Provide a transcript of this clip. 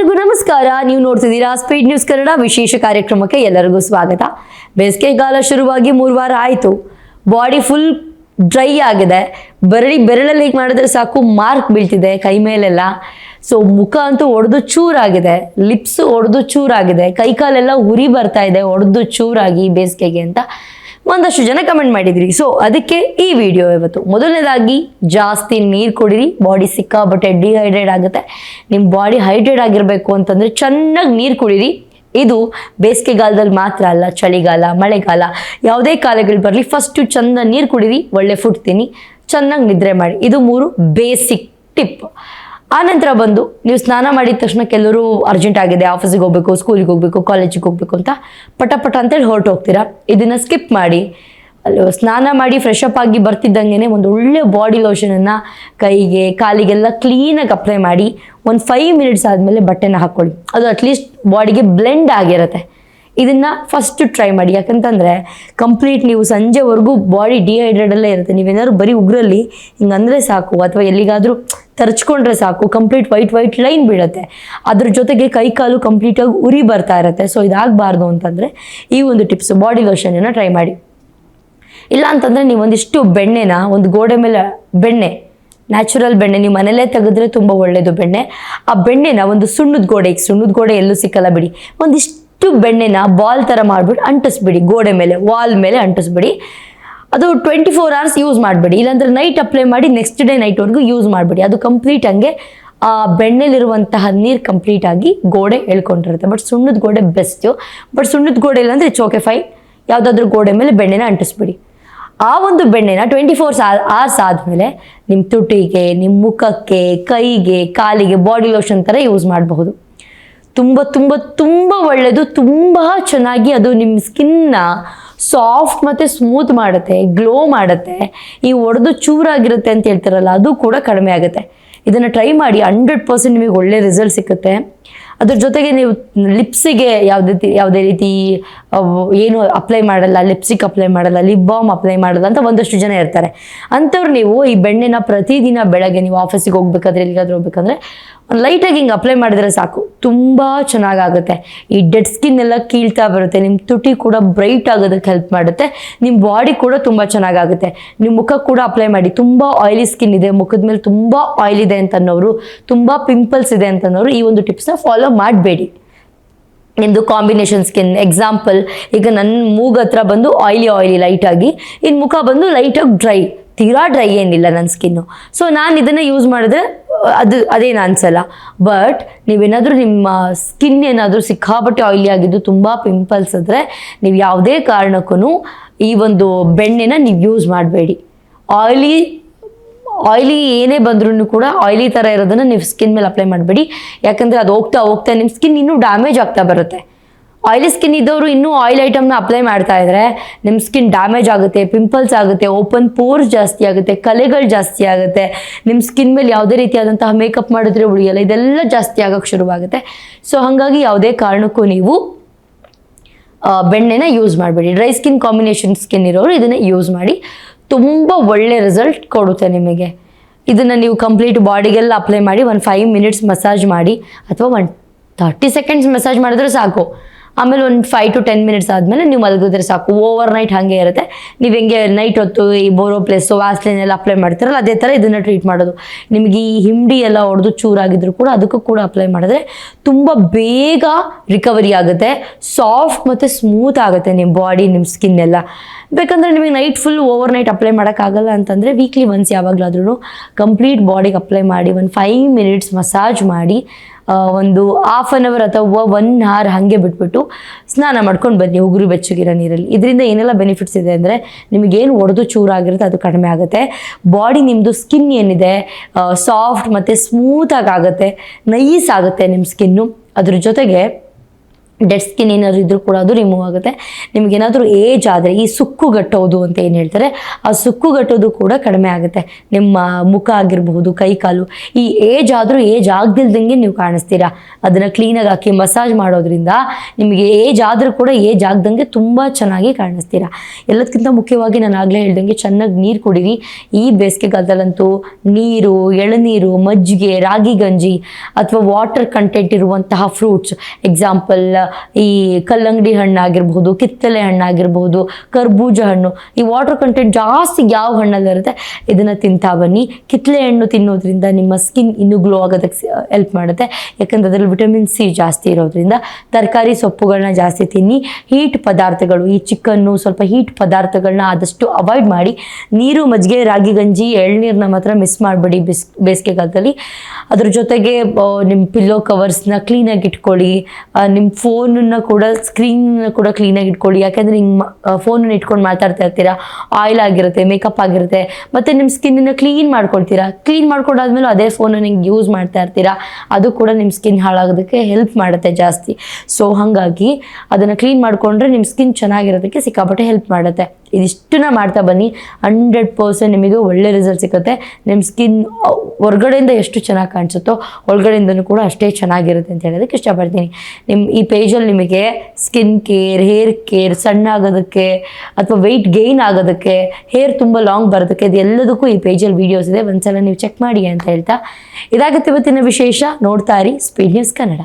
ಎಲ್ಲರಿಗೂ ನಮಸ್ಕಾರ. ನೀವು ನೋಡ್ತಿದ್ದೀರಾ ಸ್ಪೀಡ್ ನ್ಯೂಸ್ ಕನ್ನಡ ವಿಶೇಷ ಕಾರ್ಯಕ್ರಮಕ್ಕೆ ಎಲ್ಲರಿಗೂ ಸ್ವಾಗತ. ಬೇಸಿಗೆಗಾಲ ಶುರುವಾಗಿ 3 ವಾರ ಆಯಿತು. ಬಾಡಿ ಫುಲ್ ಡ್ರೈ ಆಗಿದೆ. ಬೆರಳಲ್ಲಿ ಹೀಗೆ ಮಾಡಿದ್ರೆ ಸಾಕು ಮಾರ್ಕ್ ಬೀಳ್ತಿದೆ ಕೈ ಮೇಲೆಲ್ಲ. ಸೊ ಮುಖ ಅಂತೂ ಒಡೆದು ಚೂರಾಗಿದೆ, ಲಿಪ್ಸ್ ಒಡೆದು ಚೂರಾಗಿದೆ, ಕೈಕಾಲೆಲ್ಲ ಉರಿ ಬರ್ತಾ ಇದೆ ಒಡೆದು ಚೂರಾಗಿ ಬೇಸಿಗೆಗೆ ಅಂತ ಒಂದಷ್ಟು ಜನ ಕಮೆಂಟ್ ಮಾಡಿದ್ರಿ. ಸೊ ಅದಕ್ಕೆ ಈ ವಿಡಿಯೋ ಇವತ್ತು. ಮೊದಲನೇದಾಗಿ ಜಾಸ್ತಿ ನೀರು ಕುಡಿರಿ. ಬಾಡಿ ಸಿಕ್ಕಾಬಟ್ಟೆ ಡಿಹೈಡ್ರೇಟ್ ಆಗುತ್ತೆ. ನಿಮ್ಮ ಬಾಡಿ ಹೈಡ್ರೇಟ್ ಆಗಿರಬೇಕು ಅಂತಂದರೆ ಚೆನ್ನಾಗಿ ನೀರು ಕುಡಿರಿ. ಇದು ಬೇಸಿಗೆಗಾಲದಲ್ಲಿ ಮಾತ್ರ ಅಲ್ಲ, ಚಳಿಗಾಲ, ಮಳೆಗಾಲ, ಯಾವುದೇ ಕಾಲಗಳು ಬರಲಿ ಫಸ್ಟು ಚೆಂದ ನೀರು ಕುಡಿರಿ, ಒಳ್ಳೆ ಫುಡ್ ತಿನ್ನಿ, ಚೆನ್ನಾಗಿ ನಿದ್ರೆ ಮಾಡಿ. ಇದು 3 ಬೇಸಿಕ್ ಟಿಪ್. ಆನಂತರ ಬಂದು ನೀವು ಸ್ನಾನ ಮಾಡಿದ ತಕ್ಷಣ ಕೆಲವರು ಅರ್ಜೆಂಟ್ ಆಗಿದೆ, ಆಫೀಸಿಗೆ ಹೋಗಬೇಕು, ಸ್ಕೂಲಿಗೆ ಹೋಗಬೇಕು, ಕಾಲೇಜಿಗೆ ಹೋಗಬೇಕು ಅಂತ ಪಟ ಅಂತೇಳಿ ಹೊರಟು ಹೋಗ್ತೀರಾ. ಇದನ್ನು ಸ್ಕಿಪ್ ಮಾಡಿ ಅಲ್ಲಿ ಸ್ನಾನ ಮಾಡಿ ಫ್ರೆಶ್ ಅಪ್ ಆಗಿ ಬರ್ತಿದ್ದಂಗೆ ಒಂದು ಒಳ್ಳೆ ಬಾಡಿ ಲೋಷನನ್ನು ಕೈಗೆ ಕಾಲಿಗೆಲ್ಲ ಕ್ಲೀನಾಗಿ ಅಪ್ಲೈ ಮಾಡಿ ಒಂದು 5 ಮಿನಿಟ್ಸ್ ಆದಮೇಲೆ ಬಟ್ಟೆನ ಹಾಕ್ಕೊಳ್ಳಿ. ಅದು ಅಟ್ಲೀಸ್ಟ್ ಬಾಡಿಗೆ ಬ್ಲೆಂಡ್ ಆಗಿರುತ್ತೆ. ಇದನ್ನು ಫಸ್ಟ್ ಟ್ರೈ ಮಾಡಿ. ಯಾಕಂತಂದರೆ ಕಂಪ್ಲೀಟ್ ನೀವು ಸಂಜೆವರೆಗೂ ಬಾಡಿ ಡಿಹೈಡ್ರೇಟಲ್ಲೇ ಇರುತ್ತೆ. ನೀವೇನಾದ್ರು ಬರೀ ಉಗ್ರಲ್ಲಿ ಹಿಂಗಂದರೆ ಸಾಕು, ಅಥವಾ ಎಲ್ಲಿಗಾದರೂ ತರ್ಚ್ಕೊಂಡ್ರೆ ಸಾಕು, ಕಂಪ್ಲೀಟ್ ವೈಟ್ ಲೈನ್ ಬೀಳುತ್ತೆ. ಅದ್ರ ಜೊತೆಗೆ ಕೈ ಕಾಲು ಕಂಪ್ಲೀಟಾಗಿ ಉರಿ ಬರ್ತಾ ಇರುತ್ತೆ. ಸೊ ಇದಾಗಬಾರ್ದು ಅಂತಂದರೆ ಈ ಒಂದು ಟಿಪ್ಸ್, ಬಾಡಿ ಲೋಷನನ್ನು ಟ್ರೈ ಮಾಡಿ. ಇಲ್ಲ ಅಂತಂದರೆ ನೀವು ಒಂದಿಷ್ಟು ಬೆಣ್ಣೆನ ಒಂದು ಗೋಡೆ ಮೇಲೆ ನ್ಯಾಚುರಲ್ ಬೆಣ್ಣೆ ನೀವು ಮನೇಲೇ ತೆಗೆದ್ರೆ ತುಂಬ ಒಳ್ಳೆಯದು ಬೆಣ್ಣೆ. ಆ ಬೆಣ್ಣೆನ ಒಂದು ಸುಣ್ಣದ ಗೋಡೆ ಎಲ್ಲೂ ಸಿಕ್ಕಲ್ಲ ಬಿಡಿ, ಒಂದಿಷ್ಟು ಬೆಣ್ಣೆನ ಬಾಲ್ ಥರ ಮಾಡಿಬಿಟ್ಟು ಅಂಟಿಸ್ಬಿಡಿ, ಗೋಡೆ ಮೇಲೆ ವಾಲ್ ಮೇಲೆ ಅಂಟಿಸ್ಬಿಡಿ. ಅದು 24 hours ಯೂಸ್ ಮಾಡಬೇಡಿ. ಇಲ್ಲಾಂದರೆ ನೈಟ್ ಅಪ್ಲೈ ಮಾಡಿ ನೆಕ್ಸ್ಟ್ ಡೇ ನೈಟ್ವರೆಗೂ ಯೂಸ್ ಮಾಡಬೇಡಿ. ಅದು ಕಂಪ್ಲೀಟ್ ಹಂಗೆ ಆ ಬೆಣ್ಣೆಲಿರುವಂತಹ ನೀರು ಕಂಪ್ಲೀಟಾಗಿ ಗೋಡೆ ಎಳ್ಕೊಂಡಿರುತ್ತೆ. ಬಟ್ ಸುಣ್ಣದ ಗೋಡೆ ಬೆಸ್ಟು. ಬಟ್ ಸುಣ್ಣದ ಗೋಡೆ ಇಲ್ಲಾಂದರೆ ಚೋಕೆ ಫೈನ್, ಯಾವುದಾದ್ರೂ ಗೋಡೆ ಮೇಲೆ ಬೆಣ್ಣೆನ ಅಂಟಿಸ್ಬಿಡಿ. ಆ ಒಂದು ಬೆಣ್ಣೆನ 24 hours ಆದಮೇಲೆ ನಿಮ್ಮ ತುಟಿಗೆ, ನಿಮ್ಮ ಮುಖಕ್ಕೆ, ಕೈಗೆ, ಕಾಲಿಗೆ ಬಾಡಿ ಲೋಷನ್ ಥರ ಯೂಸ್ ಮಾಡಬಹುದು. ತುಂಬ ತುಂಬ ತುಂಬ ಒಳ್ಳೆಯದು. ತುಂಬ ಚೆನ್ನಾಗಿ ಅದು ನಿಮ್ಮ ಸ್ಕಿನ್ನ ಸಾಫ್ಟ್ ಮತ್ತು ಸ್ಮೂತ್ ಮಾಡುತ್ತೆ, ಗ್ಲೋ ಮಾಡುತ್ತೆ. ಈ ಒಡೆದು ಚೂರಾಗಿರುತ್ತೆ ಅಂತ ಹೇಳ್ತಾರಲ್ಲ, ಅದು ಕೂಡ ಕಡಿಮೆ ಆಗುತ್ತೆ. ಇದನ್ನು ಟ್ರೈ ಮಾಡಿ, 100% ನಿಮಗೆ ಒಳ್ಳೆ ರಿಸಲ್ಟ್ ಸಿಗುತ್ತೆ. ಅದ್ರ ಜೊತೆಗೆ ನೀವು ಲಿಪ್ಸಿಗೆ ಯಾವುದೇ ರೀತಿ ಏನು ಅಪ್ಲೈ ಮಾಡಲ್ಲ, ಲಿಪ್ಸಿಕ್ ಅಪ್ಲೈ ಮಾಡಲ್ಲ, ಲಿಪ್ ಬಾಮ್ ಅಪ್ಲೈ ಮಾಡಲ್ಲ ಅಂತ ಒಂದಷ್ಟು ಜನ ಇರ್ತಾರೆ. ಅಂಥವ್ರು ನೀವು ಈ ಬೆಣ್ಣೆನ ಪ್ರತಿದಿನ ಬೆಳಗ್ಗೆ ನೀವು ಆಫೀಸಿಗೆ ಹೋಗ್ಬೇಕಾದ್ರೆ ಎಲ್ಲಿಗಾದ್ರೂ ಹೋಗ್ಬೇಕಂದ್ರೆ ಲೈಟಾಗಿ ಹಿಂಗೆ ಅಪ್ಲೈ ಮಾಡಿದ್ರೆ ಸಾಕು, ತುಂಬ ಚೆನ್ನಾಗಾಗುತ್ತೆ. ಈ ಡೆಡ್ ಸ್ಕಿನ್ ಎಲ್ಲ ಕೀಳ್ತಾ ಬರುತ್ತೆ. ನಿಮ್ಮ ತುಟಿ ಕೂಡ ಬ್ರೈಟ್ ಆಗೋದಕ್ಕೆ ಹೆಲ್ಪ್ ಮಾಡುತ್ತೆ. ನಿಮ್ಮ ಬಾಡಿ ಕೂಡ ತುಂಬ ಚೆನ್ನಾಗಾಗುತ್ತೆ. ನಿಮ್ಮ ಮುಖ ಕೂಡ ಅಪ್ಲೈ ಮಾಡಿ. ತುಂಬ ಆಯಿಲಿ ಸ್ಕಿನ್ ಇದೆ, ಮುಖದ ಮೇಲೆ ತುಂಬ ಆಯಿಲ್ ಇದೆ ಅಂತನೋರು, ತುಂಬ ಪಿಂಪಲ್ಸ್ ಇದೆ ಅಂತನೋರು ಈ ಒಂದು ಟಿಪ್ಸ್ನ ಫಾಲೋ ಮಾಡಬೇಡಿ. ನಿಮ್ಮದು ಕಾಂಬಿನೇಷನ್ ಸ್ಕಿನ್, ಎಕ್ಸಾಂಪಲ್ ಈಗ ನನ್ನ ಮೂಗ್ ಹತ್ರ ಬಂದು ಆಯಿಲಿ ಲೈಟಾಗಿ, ಇನ್ನು ಮುಖ ಬಂದು ಲೈಟಾಗಿ ತೀರಾ ಡ್ರೈ ಏನಿಲ್ಲ ನನ್ನ ಸ್ಕಿನ್ನು. ಸೊ ನಾನು ಇದನ್ನು ಯೂಸ್ ಮಾಡಿದ್ರೆ ಅದೇನು ಅನ್ಸಲ್ಲ. ಬಟ್ ನೀವೇನಾದರೂ ನಿಮ್ಮ ಸ್ಕಿನ್ ಏನಾದರೂ ಸಿಕ್ಕಾಪಟ್ಟೆ ಆಯಿಲಿ ಆಗಿದ್ದು, ತುಂಬ ಪಿಂಪಲ್ಸ್ ಇದ್ದರೆ ನೀವು ಯಾವುದೇ ಕಾರಣಕ್ಕೂ ಈ ಒಂದು ಬೆಣ್ಣೆನ ನೀವು ಯೂಸ್ ಮಾಡಬೇಡಿ. ಆಯಿಲಿ ಏನೇ ಬಂದ್ರೂ ಕೂಡ ಆಯಿಲಿ ಥರ ಇರೋದನ್ನು ನೀವು ಸ್ಕಿನ್ ಮೇಲೆ ಅಪ್ಲೈ ಮಾಡಬೇಡಿ. ಯಾಕಂದರೆ ಅದು ಹೋಗ್ತಾ ನಿಮ್ಮ ಸ್ಕಿನ್ ಇನ್ನೂ ಡ್ಯಾಮೇಜ್ ಆಗ್ತಾ ಬರುತ್ತೆ. ಆಯಿಲಿ ಸ್ಕಿನ್ ಇದ್ದವರು ಇನ್ನೂ ಆಯಿಲ್ ಐಟಮ್ನ ಅಪ್ಲೈ ಮಾಡ್ತಾ ಇದ್ರೆ ನಿಮ್ಮ ಸ್ಕಿನ್ ಡ್ಯಾಮೇಜ್ ಆಗುತ್ತೆ, ಪಿಂಪಲ್ಸ್ ಆಗುತ್ತೆ, ಓಪನ್ ಪೋರ್ಸ್ ಜಾಸ್ತಿ ಆಗುತ್ತೆ, ಕಲೆಗಳು ಜಾಸ್ತಿ ಆಗುತ್ತೆ, ನಿಮ್ಮ ಸ್ಕಿನ್ ಮೇಲೆ ಯಾವುದೇ ರೀತಿಯಾದಂತಹ ಮೇಕಪ್ ಮಾಡಿದ್ರೆ ಉಳಿಯಲ್ಲ, ಇದೆಲ್ಲ ಜಾಸ್ತಿ ಆಗೋಕ್ಕೆ ಶುರುವಾಗುತ್ತೆ. ಸೊ ಹಾಗಾಗಿ ಯಾವುದೇ ಕಾರಣಕ್ಕೂ ನೀವು ಬೆಣ್ಣೆನ ಯೂಸ್ ಮಾಡಬೇಡಿ. ಡ್ರೈ ಸ್ಕಿನ್, ಕಾಂಬಿನೇಷನ್ ಸ್ಕಿನ್ ಇರೋರು ಇದನ್ನು ಯೂಸ್ ಮಾಡಿ, ತುಂಬ ಒಳ್ಳೆ ರಿಸಲ್ಟ್ ಕೊಡುತ್ತೆ ನಿಮಗೆ. ಇದನ್ನು ನೀವು ಕಂಪ್ಲೀಟ್ ಬಾಡಿಗೆಲ್ಲ ಅಪ್ಲೈ ಮಾಡಿ 5 minutes ಮಸಾಜ್ ಮಾಡಿ, ಅಥವಾ 30 seconds ಮಸಾಜ್ ಮಾಡಿದ್ರೆ ಸಾಕು. ಆಮೇಲೆ 5 to 10 minutes ಆದಮೇಲೆ ನೀವು ಮಲಗಿದ್ರೆ ಸಾಕು. ಓವರ್ ನೈಟ್ ಹಾಗೆ ಇರುತ್ತೆ. ನೀವು ಹೆಂಗೆ ನೈಟ್ ಹೊತ್ತು ಈ ಬೋರೋಪ್ಲೇಸು, ವ್ಯಾಸ್ಲಿನ್ ಎಲ್ಲ ಅಪ್ಲೈ ಮಾಡ್ತೀರಲ್ಲ, ಅದೇ ಥರ ಇದನ್ನು ಟ್ರೀಟ್ ಮಾಡೋದು. ನಿಮಗೆ ಈ ಹಿಂಡಿ ಎಲ್ಲ ಹೊಡೆದು ಚೂರಾಗಿದ್ರು ಕೂಡ ಅದಕ್ಕೂ ಕೂಡ ಅಪ್ಲೈ ಮಾಡಿದ್ರೆ ತುಂಬ ಬೇಗ ರಿಕವರಿ ಆಗುತ್ತೆ. ಸಾಫ್ಟ್ ಮತ್ತು ಸ್ಮೂತ್ ಆಗುತ್ತೆ ನಿಮ್ಮ ಬಾಡಿ, ನಿಮ್ಮ ಸ್ಕಿನ್ ಎಲ್ಲ. ಬೇಕಂದರೆ ನಿಮಗೆ night full over night apply ಮಾಡೋಕ್ಕಾಗಲ್ಲ ಅಂತಂದರೆ ವೀಕ್ಲಿ ಒನ್ಸ್ ಯಾವಾಗಲಾದ್ರೂ ಕಂಪ್ಲೀಟ್ ಬಾಡಿಗೆ ಅಪ್ಲೈ ಮಾಡಿ 5 minutes ಮಸಾಜ್ ಮಾಡಿ ಒಂದು 1/2 hour ಅಥವಾ 1 hour ಹಾಗೆ ಬಿಟ್ಬಿಟ್ಟು ಸ್ನಾನ ಮಾಡ್ಕೊಂಡು ಬನ್ನಿ ಉಗುರು ಬೆಚ್ಚಗಿರೋ ನೀರಲ್ಲಿ. ಇದರಿಂದ ಏನೆಲ್ಲ ಬೆನಿಫಿಟ್ಸ್ ಇದೆ ಅಂದರೆ ನಿಮಗೇನು ಒಡೆದು ಚೂರಾಗಿರುತ್ತೆ ಅದು ಕಡಿಮೆ ಆಗುತ್ತೆ. ಬಾಡಿ ನಿಮ್ಮದು ಸ್ಕಿನ್ ಏನಿದೆ ಸಾಫ್ಟ್ ಮತ್ತು ಸ್ಮೂತಾಗಿ ಆಗುತ್ತೆ, ನೈಸ್ ಆಗುತ್ತೆ ನಿಮ್ಮ ಸ್ಕಿನ್ನು. ಅದ್ರ ಜೊತೆಗೆ ಡೆಡ್ ಸ್ಕಿನ್ ಏನಾದ್ರು ಇದ್ರೂ ಕೂಡ ಅದು ರಿಮೂವ್ ಆಗುತ್ತೆ. ನಿಮ್ಗೇನಾದರೂ ಏಜ್ ಆದರೆ ಈ ಸುಕ್ಕುಗಟ್ಟೋದು ಅಂತ ಏನು ಹೇಳ್ತಾರೆ, ಆ ಸುಕ್ಕುಗಟ್ಟೋದು ಕೂಡ ಕಡಿಮೆ ಆಗುತ್ತೆ. ನಿಮ್ಮ ಮುಖ ಆಗಿರಬಹುದು, ಕೈ ಕಾಲು, ಈ ಏಜ್ ಆದರೂ ಏಜ್ ಆಗ್ದಿಲ್ದಂಗೆ ನೀವು ಕಾಣಿಸ್ತೀರಾ. ಅದನ್ನು ಕ್ಲೀನಾಗಿ ಹಾಕಿ ಮಸಾಜ್ ಮಾಡೋದ್ರಿಂದ ನಿಮಗೆ ಏಜ್ ಆದರೂ ಕೂಡ ಏಜ್ ಆಗ್ದಂಗೆ ತುಂಬ ಚೆನ್ನಾಗಿ ಕಾಣಿಸ್ತೀರಾ. ಎಲ್ಲದಕ್ಕಿಂತ ಮುಖ್ಯವಾಗಿ ನಾನು ಆಗಲೇ ಹೇಳ್ದಂಗೆ ಚೆನ್ನಾಗಿ ನೀರು ಕುಡೀರಿ. ಈ ಬೇಸಿಗೆಗಾಲದಲ್ಲಂತೂ ನೀರು, ಎಳನೀರು, ಮಜ್ಜಿಗೆ, ರಾಗಿ ಗಂಜಿ ಅಥವಾ ವಾಟರ್ ಕಂಟೆಂಟ್ ಇರುವಂತಹ ಫ್ರೂಟ್ಸ್, ಎಕ್ಸಾಂಪಲ್ ಈ ಕಲ್ಲಂಗಡಿ ಹಣ್ಣಾಗಿರ್ಬಹುದು, ಕಿತ್ತಳೆ ಹಣ್ಣಾಗಿರ್ಬಹುದು, ಕರ್ಬೂಜ ಹಣ್ಣು, ಈ ವಾಟರ್ ಕಂಟೆಂಟ್ ಜಾಸ್ತಿ ಯಾವ ಹಣ್ಣಲ್ಲಿರುತ್ತೆ ಇದನ್ನು ತಿಂತಾ ಬನ್ನಿ. ಕಿತ್ತಳೆ ಹಣ್ಣು ತಿನ್ನೋದ್ರಿಂದ ನಿಮ್ಮ ಸ್ಕಿನ್ ಇನ್ನೂ ಗ್ಲೋ ಆಗೋದಕ್ಕೆ ಹೆಲ್ಪ್ ಮಾಡುತ್ತೆ, ಯಾಕಂದ್ರೆ ಅದರಲ್ಲಿ ವಿಟಮಿನ್ ಸಿ ಜಾಸ್ತಿ ಇರೋದ್ರಿಂದ. ತರಕಾರಿ ಸೊಪ್ಪುಗಳನ್ನ ಜಾಸ್ತಿ ತಿನ್ನಿ. ಹೀಟ್ ಪದಾರ್ಥಗಳು, ಈ ಚಿಕನ್ನು, ಸ್ವಲ್ಪ ಹೀಟ್ ಪದಾರ್ಥಗಳನ್ನ ಆದಷ್ಟು ಅವಾಯ್ಡ್ ಮಾಡಿ. ನೀರು, ಮಜ್ಜಿಗೆ, ರಾಗಿ ಗಂಜಿ, ಎಳ್ನೀರನ್ನ ಮಾತ್ರ ಮಿಸ್ ಮಾಡಬೇಡಿ ಬೇಸಿಗೆಗಾಲದಲ್ಲಿ. ಅದ್ರ ಜೊತೆಗೆ ನಿಮ್ಮ ಪಿಲ್ಲೋ ಕವರ್ಸ್ನ ಕ್ಲೀನಾಗಿ ಇಟ್ಕೊಳ್ಳಿ. ನಿಮ್ಮ ಫೋನನ್ನು ಕೂಡ, ಸ್ಕ್ರೀನ್ನ ಕೂಡ ಕ್ಲೀನಾಗಿ ಇಟ್ಕೊಳ್ಳಿ. ಯಾಕೆಂದರೆ ಹಿಂಗೆ ಫೋನನ್ನು ಇಟ್ಕೊಂಡು ಮಾತಾಡ್ತಾ ಇರ್ತೀರಾ, ಆಯಿಲ್ ಆಗಿರುತ್ತೆ, ಮೇಕಪ್ ಆಗಿರುತ್ತೆ, ಮತ್ತು ನಿಮ್ಮ ಸ್ಕಿನ್ನನ್ನು ಕ್ಲೀನ್ ಮಾಡ್ಕೊಳ್ತೀರಾ. ಕ್ಲೀನ್ ಮಾಡ್ಕೊಂಡಾದ್ಮೇಲೆ ಅದೇ ಫೋನನ್ನು ಹಿಂಗೆ ಯೂಸ್ ಮಾಡ್ತಾ ಇರ್ತೀರಾ, ಅದು ಕೂಡ ನಿಮ್ಮ ಸ್ಕಿನ್ ಹಾಳಾಗೋದಕ್ಕೆ ಹೆಲ್ಪ್ ಮಾಡುತ್ತೆ ಜಾಸ್ತಿ. ಸೊ ಹಾಗಾಗಿ ಅದನ್ನು ಕ್ಲೀನ್ ಮಾಡಿಕೊಂಡ್ರೆ ನಿಮ್ಮ ಸ್ಕಿನ್ ಚೆನ್ನಾಗಿರೋದಕ್ಕೆ ಸಿಕ್ಕಾಪಟ್ಟೆ ಹೆಲ್ಪ್ ಮಾಡುತ್ತೆ. ಇದಿಷ್ಟನ್ನ ಮಾಡ್ತಾ ಬನ್ನಿ, 100% ನಿಮಗೆ ಒಳ್ಳೆ ರಿಸಲ್ಟ್ ಸಿಗುತ್ತೆ. ನಿಮ್ಮ ಸ್ಕಿನ್ ಹೊರ್ಗಡೆಯಿಂದ ಎಷ್ಟು ಚೆನ್ನಾಗಿ ಕಾಣಿಸುತ್ತೋ ಒಳಗಡೆಯಿಂದನೂ ಕೂಡ ಅಷ್ಟೇ ಚೆನ್ನಾಗಿರುತ್ತೆ ಅಂತ ಹೇಳೋದಕ್ಕೆ ಇಷ್ಟಪಡ್ತೀನಿ. ಈ ಪೇಜಲ್ಲಿ ನಿಮಗೆ ಸ್ಕಿನ್ ಕೇರ್, ಹೇರ್ ಕೇರ್, ಸಣ್ಣ ಆಗೋದಕ್ಕೆ ಅಥವಾ ವೆಯ್ಟ್ ಗೇನ್ ಆಗೋದಕ್ಕೆ, ಹೇರ್ ತುಂಬ ಲಾಂಗ್ ಬರೋದಕ್ಕೆ, ಇದೆಲ್ಲದಕ್ಕೂ ಈ ಪೇಜಲ್ಲಿ ವೀಡಿಯೋಸ್ ಇದೆ, ಒಂದ್ಸಲ ನೀವು ಚೆಕ್ ಮಾಡಿ ಅಂತ ಹೇಳ್ತಾ ಇದಾಗುತ್ತೆ ಇವತ್ತಿನ ವಿಶೇಷ. ನೋಡ್ತಾ ಇರಿ ಸ್ಪೀಡ್ ನ್ಯೂಸ್ ಕನ್ನಡ.